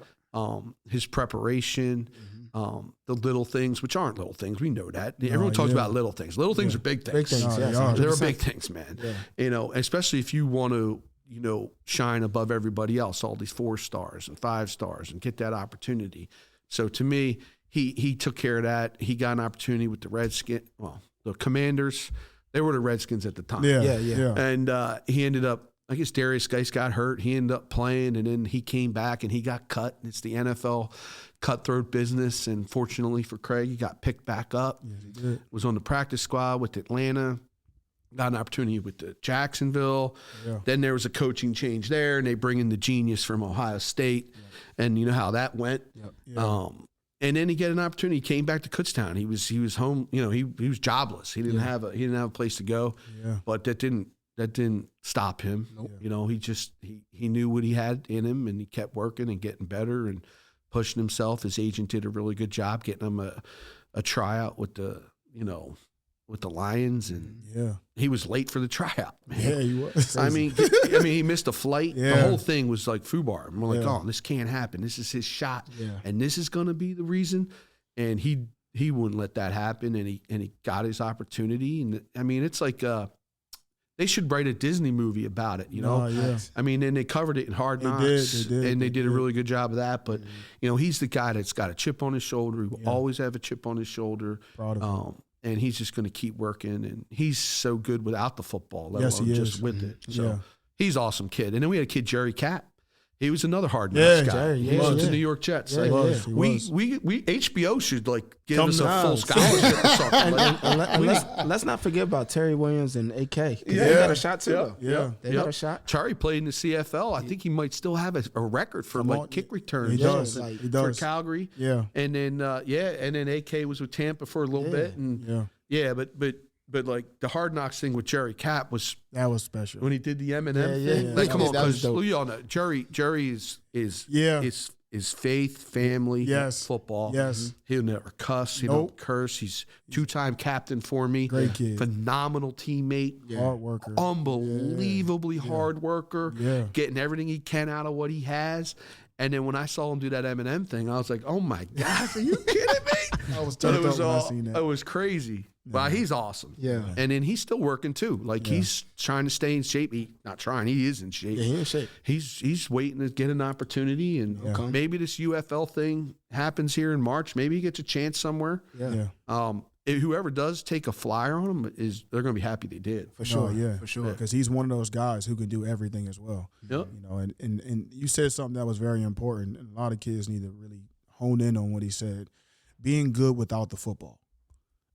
his preparation, the little things, which aren't little things. We know that. Everyone talks about little things. Little things are big things. Big things, They're big things, man. Yeah. You know, especially if you want to, you know, shine above everybody else, all these 4 stars and 5 stars, and get that opportunity. So to me, he took care of that. He got an opportunity with the the Commanders. They were the Redskins at the time. Yeah. And he ended up, I guess Darius Geis got hurt. He ended up playing, and then he came back and he got cut. It's the NFL cutthroat business, and fortunately for Craig, he got picked back up. Yeah, he did. Was on the practice squad with Atlanta. Got an opportunity with the Jacksonville. Yeah. Then there was a coaching change there, and they bring in the genius from Ohio State, and you know how that went. Yep. Yeah. And then he get an opportunity. He came back to Kutztown. He was home. You know, he was jobless. He didn't have a place to go. Yeah. But that didn't stop him. Nope. You know, he knew what he had in him, and he kept working and getting better and pushing himself. His agent did a really good job getting him a tryout with the Lions, and he was late for the tryout, man. Yeah, he was. I mean, he missed a flight. Yeah. The whole thing was like foobar. And we're like, oh, this can't happen. This is his shot, and this is going to be the reason. And he wouldn't let that happen, and he got his opportunity. And I mean, it's like they should write a Disney movie about it, you know? I mean, and they covered it in Hard Knocks, they did a really good job of that. But, you know, he's the guy that's got a chip on his shoulder. He will always have a chip on his shoulder. Proud of him. And he's just going to keep working. And he's so good without the football, let yes, alone he just is. with it. So he's an awesome kid. And then we had a kid, Jerry Capp. He was another Hard Knocks guy. Jerry, he was with the New York Jets. Yeah, we HBO should like give us a full scholarship or something. And let's not forget about Terry Williams and AK. They got a shot too. They got a shot. Charlie played in the CFL. I think he might still have a record for kick returns. He does. He for Calgary. Yeah. And then and then AK was with Tampa for a little bit. And but like the Hard Knocks thing with Jerry Capp was special when he did the Eminem thing. Like, come on, because we all know Jerry is faith, family, football. Yes, he'll never cuss. He don't curse. He's 2-time captain for me. Great kid, phenomenal teammate, hard worker, unbelievably hard worker. Getting everything he can out of what he has. And then when I saw him do that Eminem thing, I was like, "Oh my gosh, are you kidding me?" I was turned up when I seen that. It was crazy. But he's awesome. Yeah. And then he's still working too. Like he's trying to stay in shape. He is in shape. Yeah, he's in shape. He's waiting to get an opportunity, and maybe this UFL thing happens here in March. Maybe he gets a chance somewhere. Whoever does take a flyer on him they're going to be happy they did. For sure, for sure. Because he's one of those guys who can do everything as well. Yep. You know, and you said something that was very important, and a lot of kids need to really hone in on what he said. Being good without the football.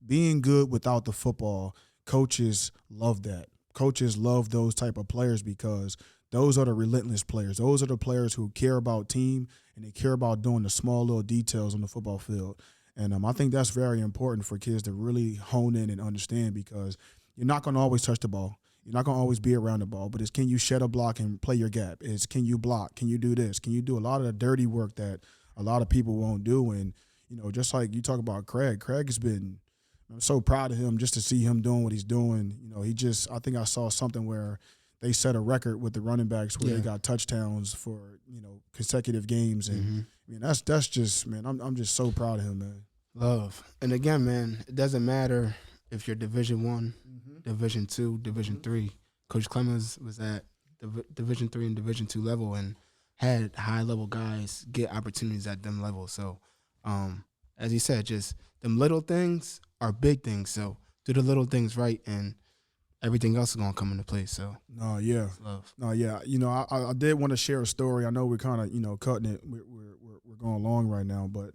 Being good without the football, coaches love that. Coaches love those type of players because those are the relentless players. Those are the players who care about team and they care about doing the small little details on the football field. And I think that's very important for kids to really hone in and understand because you're not going to always touch the ball. You're not going to always be around the ball, but it's can you shed a block and play your gap? It's can you block? Can you do this? Can you do a lot of the dirty work that a lot of people won't do? And, you know, just like you talk about Craig has been – I'm so proud of him just to see him doing what he's doing. You know, I think I saw something where they set a record with the running backs where they got touchdowns for, you know, consecutive games. And I mean, that's just, man, I'm just so proud of him, man. Love. And again, man, it doesn't matter if you're Division I, Division II, Division III. Coach Clements was at the Division III and Division II level and had high-level guys get opportunities at them levels. So, as he said, just them little things are big things. So do the little things right, and everything else is gonna come into place. So No, yeah. it's love. No, yeah. You know, I did want to share a story. I know we're kind of, you know, cutting it. We're going long right now, but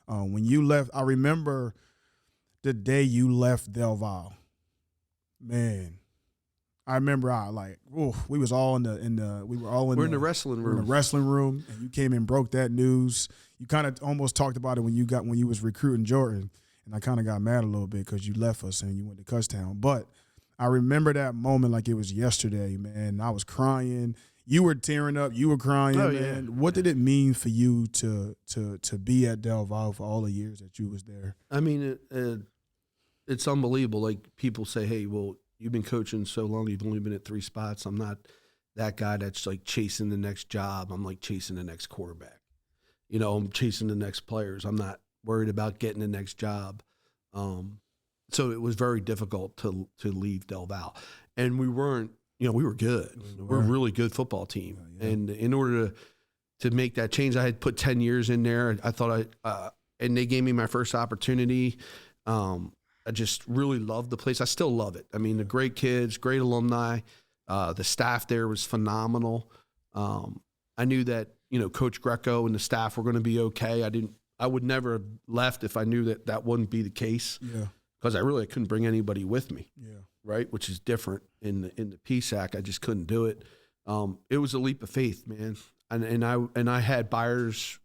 when you left, I remember the day you left Del Valle. Man, I remember we was all in the We're in the wrestling we're in room. the wrestling room, and you came and broke that news. You kind of almost talked about it when you was recruiting Jordan, and I kind of got mad a little bit because you left us and you went to Kutztown. But I remember that moment like it was yesterday, man. I was crying. You were tearing up. You were crying, Oh, man. yeah. What did it mean for you to be at Del Valle for all the years that you was there? I mean, it's unbelievable. Like people say, hey, well, you've been coaching so long, you've only been at 3 spots. I'm not that guy that's like chasing the next job. I'm like chasing the next quarterback. You know, I'm chasing the next players. I'm not worried about getting the next job. So it was very difficult to leave Del Valle. And we weren't, you know, we were good. We're a really good football team. Yeah. And in order to make that change, I had put 10 years in there. I thought and they gave me my first opportunity. I just really loved the place. I still love it. I mean, the great kids, great alumni. The staff there was phenomenal. I knew that, you know, Coach Greco and the staff were going to be okay. I would never have left if I knew that wouldn't be the case. Yeah. Because I couldn't bring anybody with me. Yeah. Right, which is different in the PSAC. I just couldn't do it. It was a leap of faith, man, and I had buyer's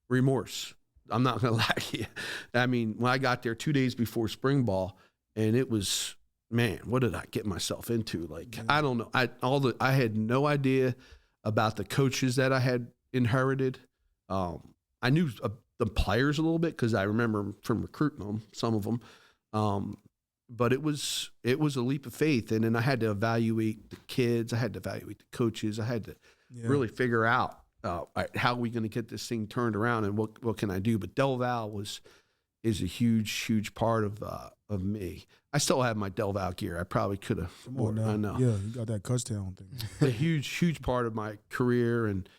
remorse. I'm not gonna lie to you. I mean, when I got there 2 days before spring ball, and it was, man, what did I get myself into? Like, I don't know. I had no idea about the coaches that I had inherited. I knew the players a little bit because I remember from recruiting them, some of them. But it was a leap of faith, and then I had to evaluate the kids. I had to evaluate the coaches. I had to really figure out how are we going to get this thing turned around, and what can I do. But Del Valle is a huge part of me. I still have my Del Valle gear. I probably could have. Come on now. I know. Yeah, you got that Kutztown thing. A huge part of my career, and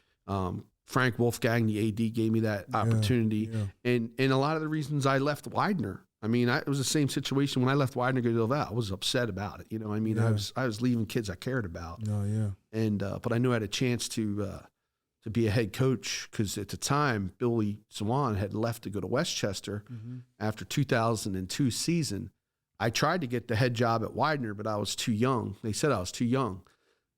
Frank Wolfgang, the AD, gave me that opportunity, and a lot of the reasons I left Widener. I mean, it was the same situation when I left Widener to go to Del Valle. I was upset about it. You know, I mean, I was leaving kids I cared about. Oh yeah. And but I knew I had a chance to be a head coach because at the time Billy Swan had left to go to Westchester after 2002 season. I tried to get the head job at Widener, but I was too young. They said I was too young,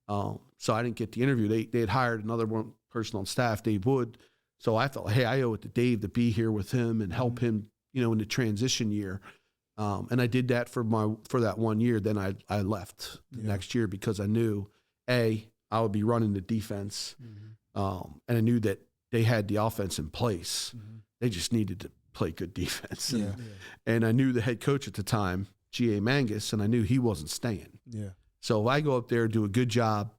so I didn't get the interview. They had hired another one person on staff, Dave Wood. So I thought, hey, I owe it to Dave to be here with him and help him, you know, in the transition year. And I did that for that 1 year. Then I left the next year because I knew, I would be running the defense. And I knew that they had the offense in place. They just needed to play good defense. And I knew the head coach at the time, G.A. Mangus, and I knew he wasn't staying. Yeah. So if I go up there, do a good job,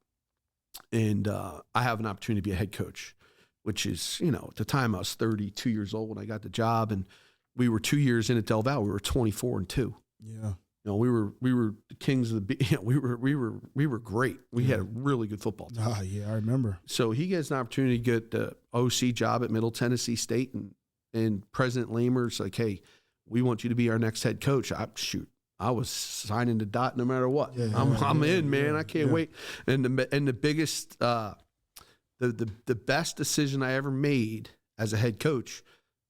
and I have an opportunity to be a head coach, which is, you know, at the time I was 32 years old when I got the job, and we were 2 years in at Del Valle. We were 24-2. Yeah. You know, we were the kings of the. You know, we were great. We had a really good football team. Yeah, I remember. So he gets an opportunity to get the OC job at Middle Tennessee State, and President Lamer's like, hey, we want you to be our next head coach. I was signing the dot no matter what. I'm in, man. I can't wait. And the biggest, the best decision I ever made as a head coach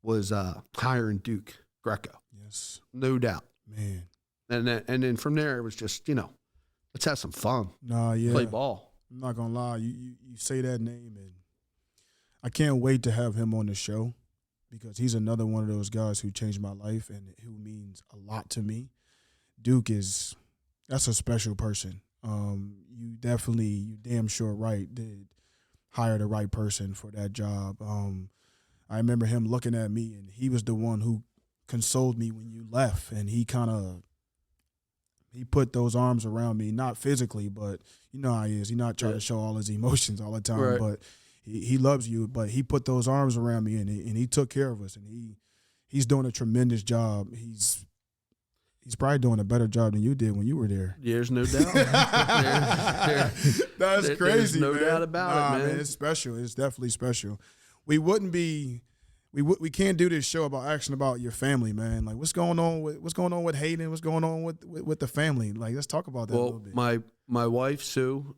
was hiring Duke Greco. Yes, no doubt, man. And then from there it was just, you know, let's have some fun. Play ball. I'm not gonna lie, you say that name, and I can't wait to have him on the show because he's another one of those guys who changed my life and who means a lot to me. Duke that's a special person. You damn sure did hire the right person for that job. I remember him looking at me, and he was the one who consoled me when you left, and he put those arms around me, not physically, but you know how he is. He's not trying to show all his emotions all the time, but he loves you. But he put those arms around me, and he took care of us, and he's doing a tremendous job. He's probably doing a better job than you did when you were there. There's no doubt. That's crazy, There's no man. doubt about it, man. It's special. It's definitely special. We wouldn't be we can't do this show about asking about your family, man. Like, what's going on with Hayden? What's going on with the family? Like, let's talk about that a little bit. My wife Sue,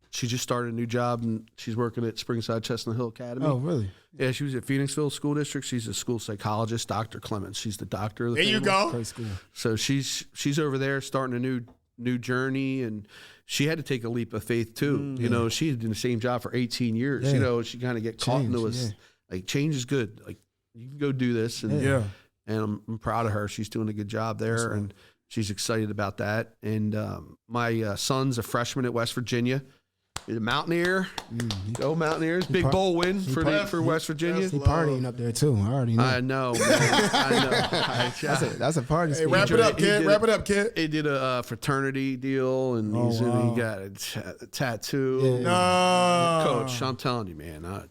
she just started a new job and she's working at Springside Chestnut Hill Academy. Oh, really? Yeah, she was at Phoenixville School District. She's a school psychologist, Dr. Clements. She's the doctor of the family. You go. Great school. So she's over there starting a new journey, and she had to take a leap of faith too. You know, she had been in the same job for 18 years. Yeah. You know, she kind of get caught into Change, us. Like, change is good. Like, you can go do this, and and I'm proud of her. She's doing a good job there, and she's excited about that. And my son's a freshman at West Virginia. He's a Mountaineer. Go Mountaineers. Big bowl win for West Virginia. He partying up there too. I already know. I know, man. I know. That's a party. Hey, wrap it up, kid. He did a fraternity deal, and he got a tattoo. Yeah. No. Coach, I'm telling you, man.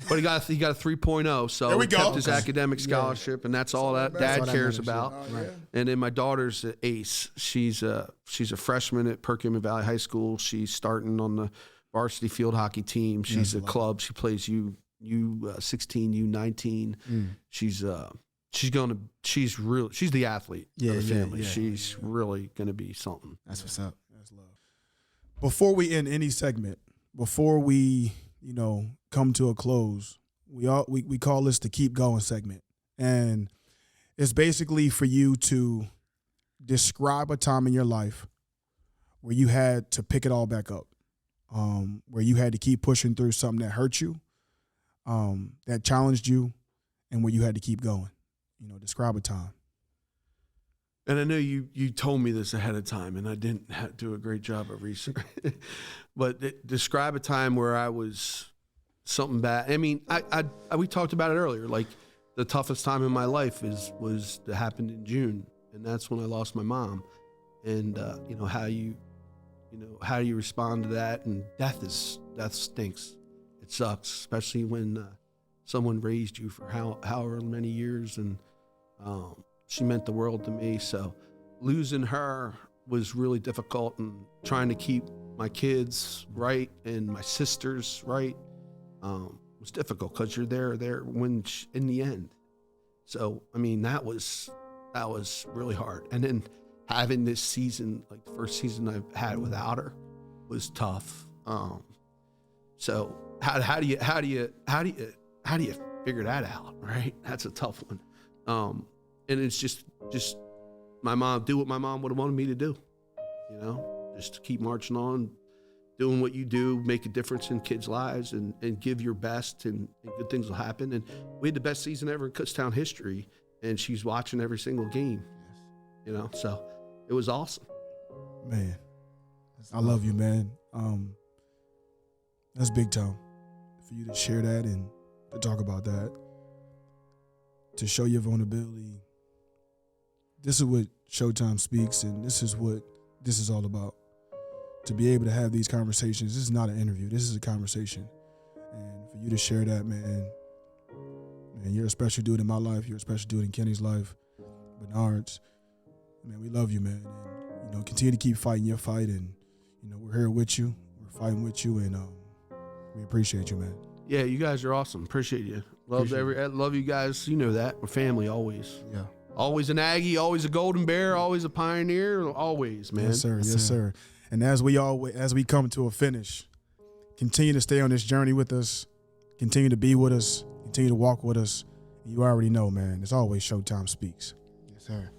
But he got a 3.0, so There we he go. kept his academic scholarship, and that's all that Dad all that cares matters, about. Right. And then my daughter's an ace. She's a freshman at Perkins Valley High School. She's starting on the varsity field hockey team. She's a club. She plays U16, U19. She's the athlete of the family. She's really gonna be something. That's what's up. That's love. Before we end any segment, before we come to a close, we call this the keep going segment, and it's basically for you to describe a time in your life where you had to pick it all back up, where you had to keep pushing through something that hurt you, that challenged you, and where you had to keep going. Describe a time. And I know you told me this ahead of time, and I didn't do a great job of research. But describe a time where I was something bad. I mean, we talked about it earlier. Like, the toughest time in my life happened in June, and that's when I lost my mom. And how you respond to that. And death stinks. It sucks, especially when someone raised you for however many years, and she meant the world to me. So losing her was really difficult, and trying to keep my kids right and my sisters right was difficult, because you're there when in the end. So I mean, that was really hard. And then having this season, like the first season I've had without her, was tough. So how do you figure that out, right? That's a tough one. And it's just my mom, do what my mom would have wanted me to do, just to keep marching on, doing what you do, make a difference in kids' lives, and give your best, and good things will happen. And we had the best season ever in Kutztown history, and she's watching every single game, so it was awesome. Man, I love you, man. That's big time for you to share that and to talk about that, to show your vulnerability. This is what ShowTime Speaks, and this is what this is all about. To be able to have these conversations, this is not an interview, this is a conversation. And for you to share that, man, you're a special dude in my life, you're a special dude in Kenny's life, Bernard's. Man, we love you, man. And, continue to keep fighting your fight, and, we're here with you, we're fighting with you, and we appreciate you, man. Yeah, you guys are awesome. Appreciate you. Love you guys. You know that. We're family always. Yeah. Always an Aggie, always a Golden Bear, always a Pioneer, always, man. Yes, sir. Yes, sir. And as we come to a finish, continue to stay on this journey with us. Continue to be with us. Continue to walk with us. You already know, man. It's always ShowTime Speaks. Yes, sir.